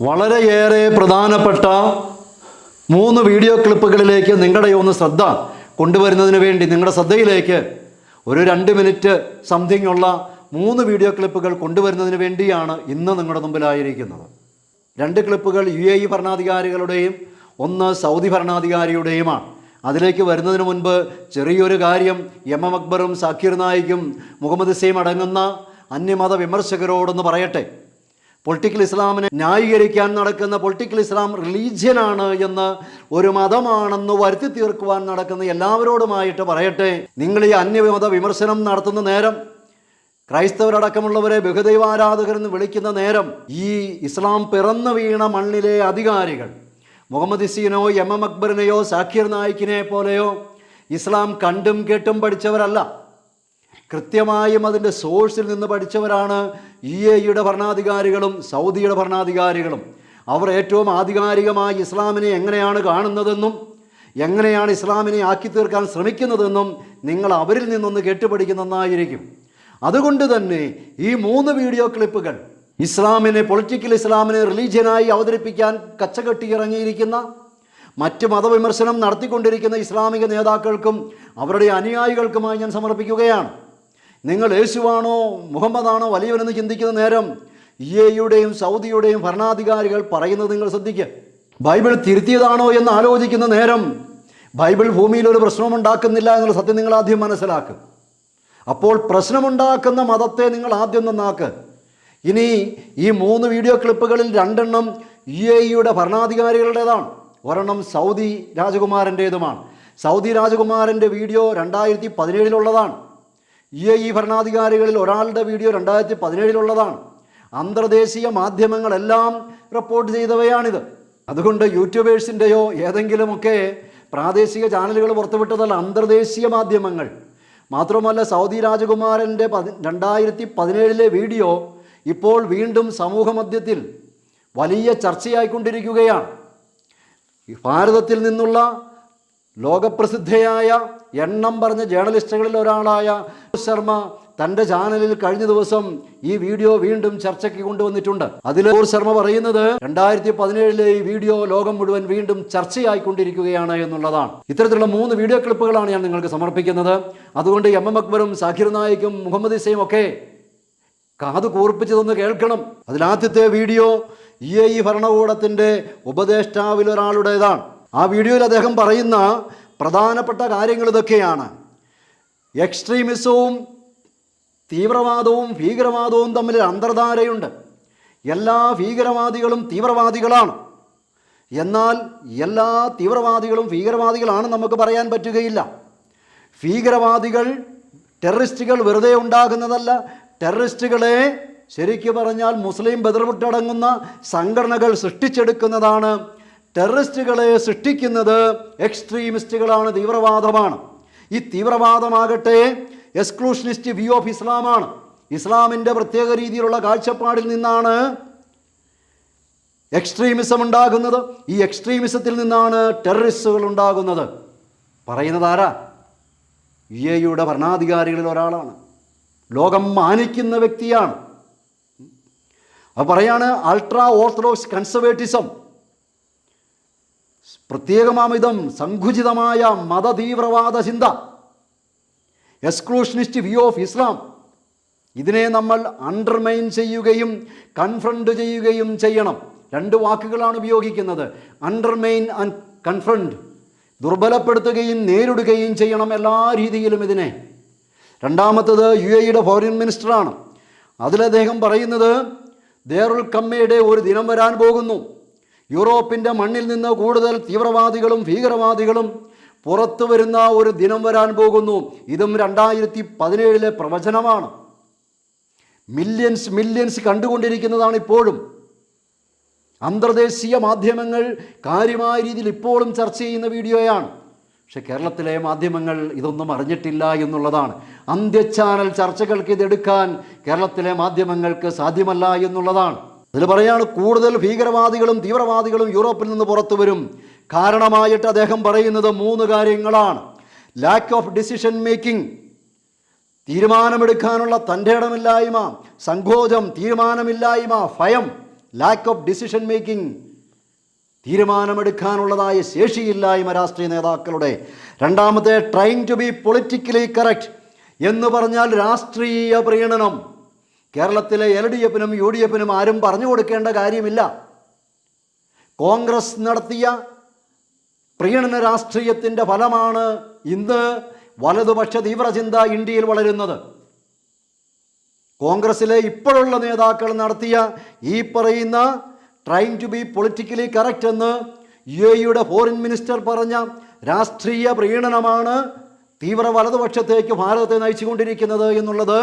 വളരെയേറെ പ്രധാനപ്പെട്ട 3 വീഡിയോ ക്ലിപ്പുകളിലേക്ക് നിങ്ങളുടെ ഒന്ന് ശ്രദ്ധ കൊണ്ടുവരുന്നതിന് വേണ്ടി നിങ്ങളുടെ ശ്രദ്ധയിലേക്ക് ഒരു 2 മിനിറ്റ് സംതിങ് ഉള്ള 3 വീഡിയോ ക്ലിപ്പുകൾ കൊണ്ടുവരുന്നതിന് വേണ്ടിയാണ് ഇന്ന് നിങ്ങളുടെ മുമ്പിലായിരിക്കുന്നത്. 2 ക്ലിപ്പുകൾ UAE ഭരണാധികാരികളുടെയും ഒന്ന് സൗദി ഭരണാധികാരിയുടെയുമാണ്. അതിലേക്ക് വരുന്നതിന് മുൻപ് ചെറിയൊരു കാര്യം MM അക്ബറും സാക്കിർ നായിക്കും മുഹമ്മദ് ഇസയും അടങ്ങുന്ന അന്യമത വിമർശകരോടൊന്ന് പറയട്ടെ. പൊളിറ്റിക്കൽ ഇസ്ലാമിനെ ന്യായീകരിക്കാൻ നടക്കുന്ന പൊളിറ്റിക്കൽ ഇസ്ലാം റിലീജിയനാണ് എന്ന്, ഒരു മതമാണെന്ന് വരുത്തി തീർക്കുവാൻ നടക്കുന്ന എല്ലാവരോടുമായിട്ട് പറയട്ടെ, നിങ്ങൾ ഈ അന്യമത വിമർശനം നടത്തുന്ന നേരം, ക്രൈസ്തവരടക്കമുള്ളവരെ ബഹുദൈവാരാധകരെന്ന് വിളിക്കുന്ന നേരം, ഈ ഇസ്ലാം പിറന്നു വീണ മണ്ണിലെ അധികാരികൾ മുഹമ്മദ് ഇസീനോ MM അക്ബറിനെയോ സാക്കിർ നായിക്കിനെ പോലെയോ ഇസ്ലാം കണ്ടും കേട്ടും പഠിച്ചവരല്ല. കൃത്യമായും അതിൻ്റെ സോഴ്സിൽ നിന്ന് പഠിച്ചവരാണ് UAEയുടെ ഭരണാധികാരികളും സൗദിയുടെ ഭരണാധികാരികളും. അവർ ഏറ്റവും ആധികാരികമായി ഇസ്ലാമിനെ എങ്ങനെയാണ് കാണുന്നതെന്നും എങ്ങനെയാണ് ഇസ്ലാമിനെ ആക്കി തീർക്കാൻ ശ്രമിക്കുന്നതെന്നും നിങ്ങൾ അവരിൽ നിന്നൊന്ന് കേട്ടുപഠിക്കുന്നതായിരിക്കും. അതുകൊണ്ട് തന്നെ ഈ 3 വീഡിയോ ക്ലിപ്പുകൾ ഇസ്ലാമിനെ, പൊളിറ്റിക്കൽ ഇസ്ലാമിനെ റിലീജിയനായി അവതരിപ്പിക്കാൻ കച്ചകെട്ടി ഇറങ്ങിയിരിക്കുന്ന, മറ്റ് മതവിമർശനം നടത്തിക്കൊണ്ടിരിക്കുന്ന ഇസ്ലാമിക നേതാക്കൾക്കും അവരുടെ അനുയായികൾക്കുമായി ഞാൻ സമർപ്പിക്കുകയാണ്. നിങ്ങൾ യേശുവാണോ മുഹമ്മദാണോ വലിയവനെന്ന് ചിന്തിക്കുന്ന നേരം UAEയുടെയും സൗദിയുടെയും ഭരണാധികാരികൾ പറയുന്നത് നിങ്ങൾ ശ്രദ്ധിക്കുക. ബൈബിൾ തിരുത്തിയതാണോ എന്ന് ആലോചിക്കുന്ന നേരം ബൈബിൾ ഭൂമിയിൽ ഒരു പ്രശ്നമുണ്ടാക്കുന്നില്ല എന്നുള്ള സത്യം നിങ്ങൾ ആദ്യം മനസ്സിലാക്കുക. അപ്പോൾ പ്രശ്നമുണ്ടാക്കുന്ന മതത്തെ നിങ്ങൾ ആദ്യം നന്നാക്കുക. ഇനി ഈ 3 വീഡിയോ ക്ലിപ്പുകളിൽ 2 എണ്ണം UAEയുടെ ഭരണാധികാരികളുടേതാണ്, ഒരെണ്ണം സൗദി രാജകുമാരൻ്റേതുമാണ്. സൗദി രാജകുമാരൻ്റെ വീഡിയോ 2017 UAE ഭരണാധികാരികളിൽ ഒരാളുടെ വീഡിയോ 2017 അന്തർദേശീയ മാധ്യമങ്ങളെല്ലാം റിപ്പോർട്ട് ചെയ്തവയാണിത്. അതുകൊണ്ട് യൂട്യൂബേഴ്സിൻ്റെയോ ഏതെങ്കിലുമൊക്കെ പ്രാദേശിക ചാനലുകൾ പുറത്തുവിട്ടതല്ല, അന്തർദേശീയ മാധ്യമങ്ങൾ. മാത്രമല്ല, സൗദി രാജകുമാരൻ്റെ 2017 വീഡിയോ ഇപ്പോൾ വീണ്ടും സമൂഹ മധ്യത്തിൽ വലിയ ചർച്ചയായിക്കൊണ്ടിരിക്കുകയാണ്. ഭാരതത്തിൽ നിന്നുള്ള ലോകപ്രസിദ്ധയായ എണ്ണം പറഞ്ഞ ജേർണലിസ്റ്റുകളിൽ ഒരാളായ ശർമ്മ തൻ്റെ ചാനലിൽ കഴിഞ്ഞ ദിവസം ഈ വീഡിയോ വീണ്ടും ചർച്ചയ്ക്ക് കൊണ്ടുവന്നിട്ടുണ്ട്. അതിൽ ശർമ്മ പറയുന്നത് 2017 ഈ വീഡിയോ ലോകം മുഴുവൻ വീണ്ടും ചർച്ചയായിക്കൊണ്ടിരിക്കുകയാണ് എന്നുള്ളതാണ്. ഇത്തരത്തിലുള്ള 3 വീഡിയോ ക്ലിപ്പുകളാണ് ഞാൻ നിങ്ങൾക്ക് സമർപ്പിക്കുന്നത്. അതുകൊണ്ട് MM അക്ബറും സാക്കിർ നായിക്കും മുഹമ്മദ് ഇസയും ഒക്കെ കാത് കൂർപ്പിച്ചതൊന്ന് കേൾക്കണം. അതിലാദ്യത്തെ വീഡിയോ UAE ഭരണകൂടത്തിൻ്റെ ഉപദേഷ്ടാവിൽ ഒരാളുടേതാണ്. ആ വീഡിയോയിൽ അദ്ദേഹം പറയുന്ന പ്രധാനപ്പെട്ട കാര്യങ്ങൾ ഇതൊക്കെയാണ്. എക്സ്ട്രീമിസവും തീവ്രവാദവും ഭീകരവാദവും തമ്മിൽ അന്തർധാരയുണ്ട്. എല്ലാ ഭീകരവാദികളും തീവ്രവാദികളാണ്, എന്നാൽ എല്ലാ തീവ്രവാദികളും ഭീകരവാദികളാണെന്ന് നമുക്ക് പറയാൻ പറ്റുകയില്ല. ഭീകരവാദികൾ, ടെററിസ്റ്റുകൾ വെറുതെ ഉണ്ടാകുന്നതല്ല. ടെററിസ്റ്റുകളെ ശരിക്കു പറഞ്ഞാൽ മുസ്ലിം ബദർമുട്ടടങ്ങുന്ന സംഘടനകൾ സൃഷ്ടിച്ചെടുക്കുന്നതാണ്. ടെററിസ്റ്റുകളെ സൃഷ്ടിക്കുന്നത് എക്സ്ട്രീമിസ്റ്റുകളാണ്, തീവ്രവാദമാണ്. ഈ തീവ്രവാദമാകട്ടെ എക്സ്ക്ലൂഷനിസ്റ്റ് വ്യൂ ഓഫ് ഇസ്ലാമാണ്. ഇസ്ലാമിൻ്റെ പ്രത്യേക രീതിയിലുള്ള കാഴ്ചപ്പാടിൽ നിന്നാണ് എക്സ്ട്രീമിസം ഉണ്ടാകുന്നത്. ഈ എക്സ്ട്രീമിസത്തിൽ നിന്നാണ് ടെററിസ്റ്റുകൾ ഉണ്ടാകുന്നത്. പറയുന്നത് ആരാ? UAEയുടെ ഭരണാധികാരികളിൽ ഒരാളാണ്, ലോകം മാനിക്കുന്ന വ്യക്തിയാണ്. അത് പറയാണ്, അൾട്രാ ഓർത്തഡോക്സ് കൺസർവേറ്റിസം, പ്രത്യേകമാമിതം സങ്കുചിതമായ മതതീവ്രവാദ ചിന്ത, എക്സ്ക്ലൂഷനിസ്റ്റ് വ്യൂ ഓഫ് ഇസ്ലാം, ഇതിനെ നമ്മൾ അണ്ടർമൈൻ ചെയ്യുകയും കൺഫ്രണ്ട് ചെയ്യുകയും ചെയ്യണം. 2 വാക്കുകളാണ് ഉപയോഗിക്കുന്നത്, അണ്ടർമൈൻ ആൻഡ് കൺഫ്രണ്ട്. ദുർബലപ്പെടുത്തുകയും നേരിടുകയും ചെയ്യണം എല്ലാ രീതിയിലും ഇതിനെ. രണ്ടാമത്തത് UAEയുടെ ഫോറിൻ മിനിസ്റ്ററാണ്. അതിലദ്ദേഹം പറയുന്നത്, ദേറുൽ കമ്മയുടെ ഒരു ദിനം വരാൻ പോകുന്നു. യൂറോപ്പിൻ്റെ മണ്ണിൽ നിന്ന് കൂടുതൽ തീവ്രവാദികളും ഭീകരവാദികളും പുറത്തു വരുന്ന ഒരു ദിനം വരാൻ പോകുന്നു. ഇതും 2017 പ്രവചനമാണ്. മില്യൻസ് കണ്ടുകൊണ്ടിരിക്കുന്നതാണ് ഇപ്പോഴും. അന്തർദേശീയ മാധ്യമങ്ങൾ കാര്യമായ രീതിയിൽ ഇപ്പോഴും ചർച്ച ചെയ്യുന്ന വീഡിയോയാണ്. പക്ഷെ കേരളത്തിലെ മാധ്യമങ്ങൾ ഇതൊന്നും അറിഞ്ഞിട്ടില്ല എന്നുള്ളതാണ്. അന്ത്യചാനൽ ചർച്ചകൾക്ക് ഇതെടുക്കാൻ കേരളത്തിലെ മാധ്യമങ്ങൾക്ക് സാധ്യമല്ല എന്നുള്ളതാണ്. അതിൽ പറയാണ്, കൂടുതൽ ഭീകരവാദികളും തീവ്രവാദികളും യൂറോപ്പിൽ നിന്ന് പുറത്തു വരും. കാരണമായിട്ട് അദ്ദേഹം പറയുന്നത് 3 കാര്യങ്ങളാണ്. ലാക്ക് ഓഫ് ഡിസിഷൻ മേക്കിംഗ്, തീരുമാനമെടുക്കാനുള്ള തൻ്റെ ഇടമില്ലായ്മ, സങ്കോചം, തീരുമാനമില്ലായ്മ, ഭയം, ലാക്ക് ഓഫ് ഡിസിഷൻ മേക്കിംഗ്, തീരുമാനമെടുക്കാനുള്ളതായ ശേഷിയില്ലായ്മ രാഷ്ട്രീയ നേതാക്കളുടെ. രണ്ടാമത്തെ trying to be politically correct എന്ന് പറഞ്ഞാൽ രാഷ്ട്രീയ പ്രീണനം. കേരളത്തിലെ LDFനും UDFനും ആരും പറഞ്ഞു കൊടുക്കേണ്ട കാര്യമില്ല. കോൺഗ്രസ് നടത്തിയ പ്രീണന രാഷ്ട്രീയത്തിൻ്റെ ഫലമാണ് ഇന്ന് വലതുപക്ഷ തീവ്രചിന്ത ഇന്ത്യയിൽ വളരുന്നത്. കോൺഗ്രസിലെ ഇപ്പോഴുള്ള നേതാക്കൾ നടത്തിയ ഈ പറയുന്ന trying to be politically correct എന്ന് UAEയുടെ ഫോറിൻ മിനിസ്റ്റർ പറഞ്ഞ രാഷ്ട്രീയ പ്രീണനമാണ് തീവ്ര വലതുപക്ഷത്തേക്ക് ഭാരതത്തെ നയിച്ചുകൊണ്ടിരിക്കുന്നത് എന്നുള്ളത്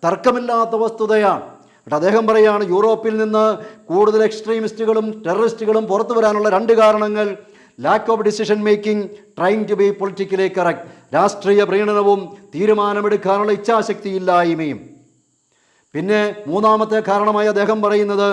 തർക്കമില്ലാത്ത വസ്തുതയാണ്. എന്നിട്ട് അദ്ദേഹം പറയുകയാണ്, യൂറോപ്പിൽ നിന്ന് കൂടുതൽ എക്സ്ട്രീമിസ്റ്റുകളും ടെററിസ്റ്റുകളും പുറത്തു വരാനുള്ള 2 കാരണങ്ങൾ lack of decision making, trying to be politically correct, രാഷ്ട്രീയ പ്രീണനവും തീരുമാനമെടുക്കാനുള്ള ഇച്ഛാശക്തിയില്ലായ്മയും. പിന്നെ മൂന്നാമത്തെ കാരണമായി അദ്ദേഹം പറയുന്നത്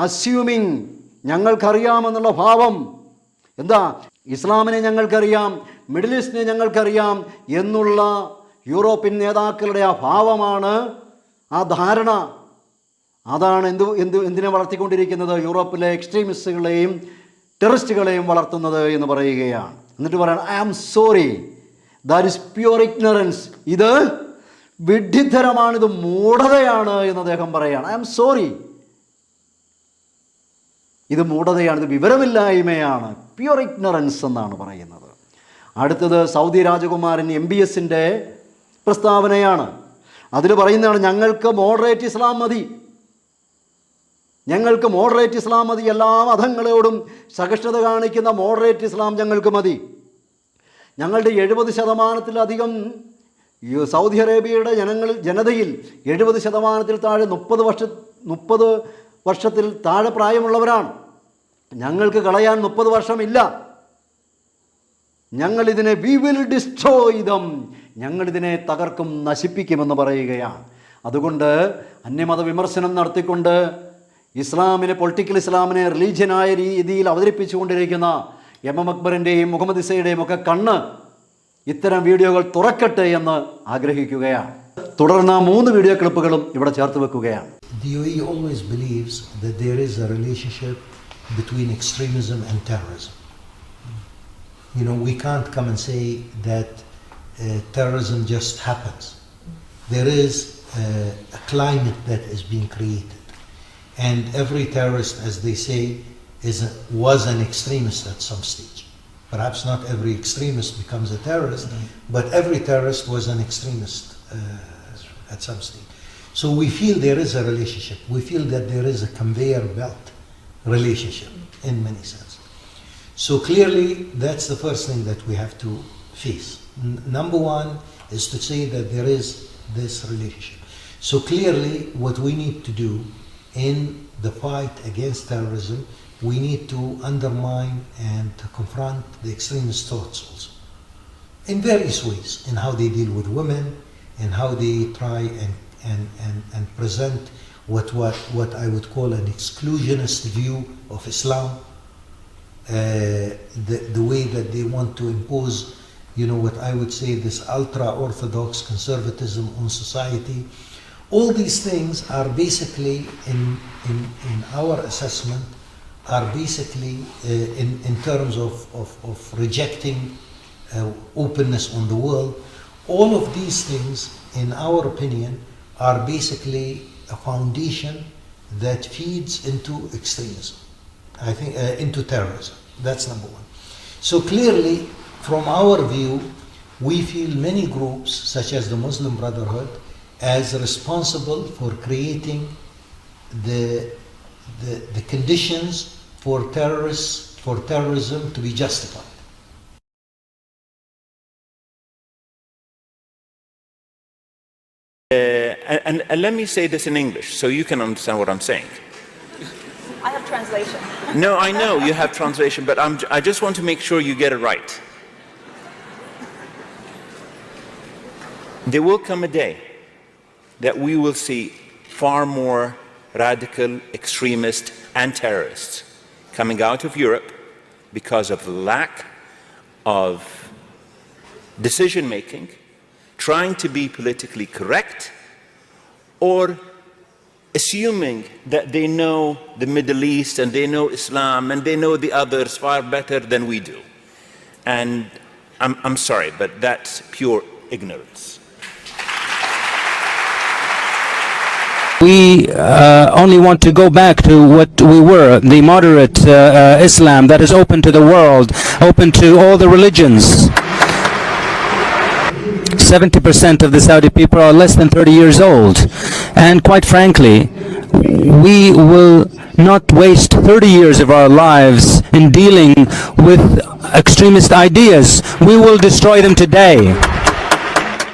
അസ്യൂമിങ്, ഞങ്ങൾക്കറിയാമെന്നുള്ള ഭാവം. എന്താ? ഇസ്ലാമിനെ ഞങ്ങൾക്കറിയാം, മിഡിൽ ഈസ്റ്റിനെ ഞങ്ങൾക്കറിയാം എന്നുള്ള യൂറോപ്യൻ നേതാക്കളുടെ ആ ഭാവമാണ്, ആ ധാരണ. അതാണ് എന്തിനെ വളർത്തിക്കൊണ്ടിരിക്കുന്നത്? യൂറോപ്പിലെ എക്സ്ട്രീമിസ്റ്റുകളെയും ടെററിസ്റ്റുകളെയും വളർത്തുന്നത് എന്ന് പറയുകയാണ്. എന്നിട്ട് പറയണം, I am sorry, that is pure ignorance, ഇത് വിഡ്ഢിത്തരമാണ്, ഇത് മൂഢതയാണ് എന്ന് അദ്ദേഹം പറയുകയാണ്. ഐ ആം സോറി, ഇത് മൂഢതയാണ്, ഇത് വിവരമില്ലായ്മയാണ്, പ്യുവർ ഇഗ്നറൻസ് എന്നാണ് പറയുന്നത്. അടുത്തത് സൗദി രാജകുമാരൻ MBSൻ്റെ പ്രസ്താവനയാണ്. അതിൽ പറയുന്നതാണ്, ഞങ്ങൾക്ക് മോഡറേറ്റ് ഇസ്ലാം മതി, ഞങ്ങൾക്ക് മോഡറേറ്റ് ഇസ്ലാം മതി, എല്ലാ മതങ്ങളോടും സഹിഷ്ണുത കാണിക്കുന്ന മോഡറേറ്റ് ഇസ്ലാം ഞങ്ങൾക്ക് മതി. ഞങ്ങളുടെ 70%-ലധികം സൗദി അറേബ്യയുടെ ജനതയിൽ 70%-ൽ താഴെ 30 വർഷത്തിൽ താഴെ പ്രായമുള്ളവരാണ്. ഞങ്ങൾക്ക് കളയാൻ 30 വർഷമില്ല. ഞങ്ങളിതിനെ വി വിൽ ഡിസ്ട്രോയ് ദം, ഞങ്ങളിതിനെ തകർക്കും, നശിപ്പിക്കുമെന്ന് പറയുകയാണ്. അതുകൊണ്ട് അന്യമത വിമർശനം നടത്തിക്കൊണ്ട് ഇസ്ലാമിനെ, പൊളിറ്റിക്കൽ ഇസ്ലാമിനെ റിലീജിയനായ രീതിയിൽ അവതരിപ്പിച്ചുകൊണ്ടിരിക്കുന്ന MM അക്ബറിൻ്റെയും മുഹമ്മദ് ഇസയുടെയും ഒക്കെ കണ്ണ് ഇത്തരം വീഡിയോകൾ തുറക്കട്ടെ എന്ന് ആഗ്രഹിക്കുകയാണ്. തുടർന്ന് 3 വീഡിയോ ക്ലിപ്പുകളും ഇവിടെ ചേർത്ത് വെക്കുകയാണ്. The UAE always believes that there is a relationship between extremism and terrorism. You know, we can't come and say that terrorism just happens. There is a climate that is being created. And every terrorist, as they say, was an extremist at some stage. Perhaps not every extremist becomes a terrorist, but every terrorist was an extremist at some stage. So we feel there is a relationship. We feel that there is a conveyor belt relationship in many sense. So clearly, that's the first thing that we have to face. Number one is to say that there is this relationship. So clearly, what we need to do in the fight against terrorism, we need to undermine and to confront the extremist thoughts also, in various ways, in how they deal with women, in how they try and present what I would call an exclusionist view of Islam, the way that they want to impose, you know, what I would say this ultra-orthodox conservatism on society. All these things are basically, in our assessment, are basically in terms of rejecting openness on the world. All of these things, in our opinion, are basically a foundation that feeds into extremism, I think, into terrorism. That's number one. So clearly, from our view, we feel many groups, such as the Muslim Brotherhood, as responsible for creating the conditions for terrorism to be justified. And let me say this in English so you can understand what I'm saying. I have translation. No, I know you have translation, but I just want to make sure you get it right. There will come a day that we will see far more radical extremists and terrorists coming out of Europe because of lack of decision making, trying to be politically correct, or assuming that they know the Middle East and they know Islam and they know the others far better than we do. And I'm sorry, but that's pure ignorance. We only want to go back to what we were, the moderate Islam that is open to the world, open to all the religions. 70% of the Saudi people are less than 30 years old. And quite frankly, we will not waste 30 years of our lives in dealing with extremist ideas. We will destroy them today.